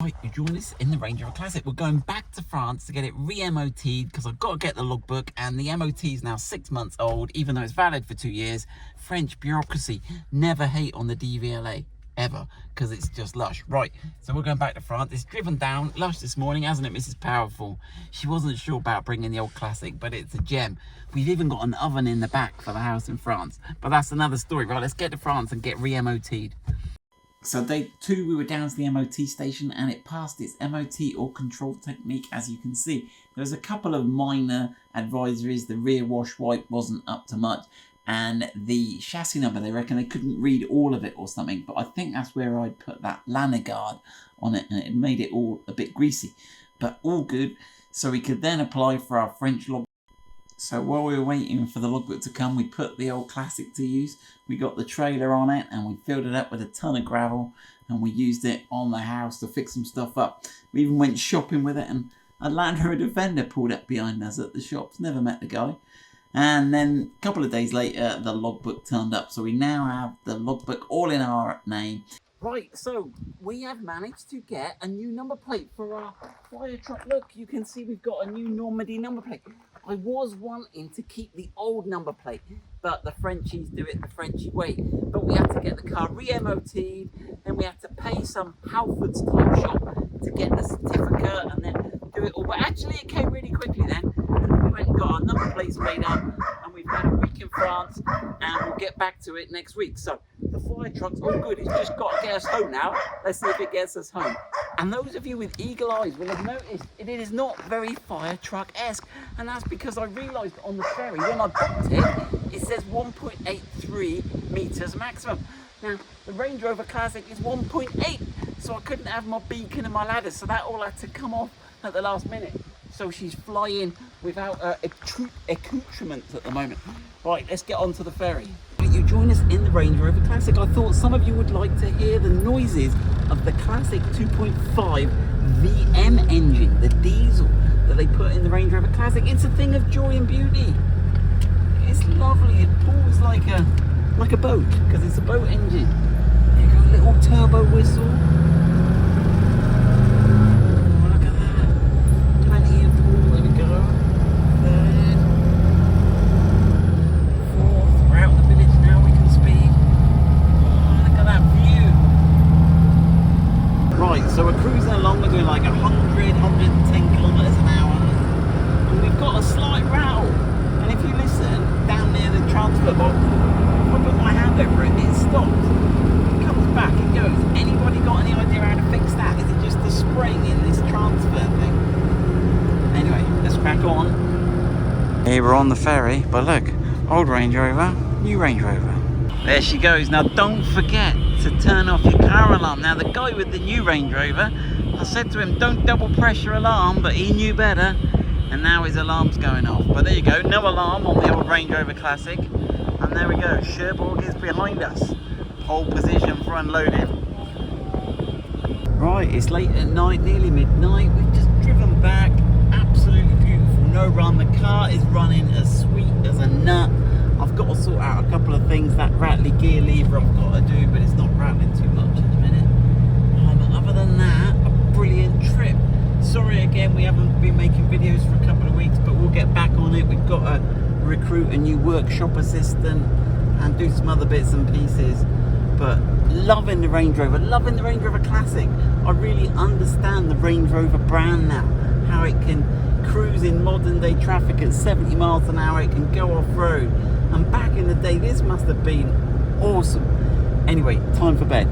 Right, you join us in the Range Rover Classic. We're going back to France to get it re-MOT'd because I've got to get the logbook, and the MOT is now 6 months old, even though it's valid for 2 years. French bureaucracy, never hate on the DVLA, ever, because it's just lush. Right, so we're going back to France. It's driven down lush this morning, hasn't it, Mrs. Powerful? She wasn't sure about bringing the old Classic, but it's a gem. We've even got an oven in the back for the house in France, but that's another story. Right, let's get to France and get re-MOT'd. So day 2, we were down to the MOT station and it passed its MOT or control technique. As you can see, there was a couple of minor advisories. The rear wash wipe wasn't up to much, and the chassis number, they reckon they couldn't read all of it or something, but I think that's where I'd put that lanyard guard on it and it made it all a bit greasy, but all good. So we could then apply for our French logbook. So while we were waiting for the logbook to come, we put the old Classic to use. We got the trailer on it and we filled it up with a ton of gravel, and we used it on the house to fix some stuff up. We even went shopping with it, and a Land Rover Defender pulled up behind us at the shops. Never met the guy. And then a couple of days later, the logbook turned up. So we now have the logbook all in our name. Right, so we have managed to get a new number plate for our fire truck. Look, you can see we've got a new Normandy number plate. I was wanting to keep the old number plate, but the Frenchies do it the Frenchy way. But we had to get the car re-MOT'd, then we had to pay some Halfords type shop to get the certificate and then do it all. But actually it came really quickly then. We went and got our number plates made up, and we've had a week in France, and we'll get back to it next week. So the fire truck's all good. It's just got to get us home now. Let's see if it gets us home. And those of you with eagle eyes will have noticed it is not very fire truck-esque, and that's because I realised on the ferry when I booked it, it says 1.83 metres maximum. Now the Range Rover Classic is 1.8, so I couldn't have my beacon and my ladder, so that all had to come off at the last minute. So she's flying without accoutrements at the moment. Right, let's get on to the ferry. You join us in the Range Rover Classic. I thought some of you would like to hear the noises of the Classic 2.5 VM engine, the diesel that they put in the Range Rover Classic. It's a thing of joy and beauty. It's lovely. It pulls like a boat, because it's a boat engine. There you go, a little turbo whistle. So we're cruising along, we're doing like 110 kilometers an hour, and we've got a slight rattle. And if you listen down near the transfer box, if I put my hand over it, it stops. It comes back, it goes. Anybody got any idea how to fix that? Is it just the spring in this transfer thing? Anyway, let's crack on. Here we're on the ferry, but look, old Range Rover, new Range Rover. There she goes. Now don't forget to turn off your car alarm. Now the guy with the new Range Rover, I said to him don't double press your alarm, but he knew better, and now his alarm's going off. But there you go, no alarm on the old Range Rover Classic. And there we go, Cherbourg is behind us. Pole position for unloading. Right, it's late at night, nearly midnight. We've just driven back, absolutely beautiful, no run. The car is running as sweet as a nut. I've got to sort out a couple of things. That rattly gear lever I've got to do, but it's not rattling too much at the minute. But other than that, a brilliant trip. Sorry again, we haven't been making videos for a couple of weeks, but we'll get back on it. We've got to recruit a new workshop assistant and do some other bits and pieces. But loving the Range Rover, loving the Range Rover Classic. I really understand the Range Rover brand now, how it can cruise in modern day traffic at 70 miles an hour, it can go off-road. And back in the day, this must have been awesome. Anyway, time for bed.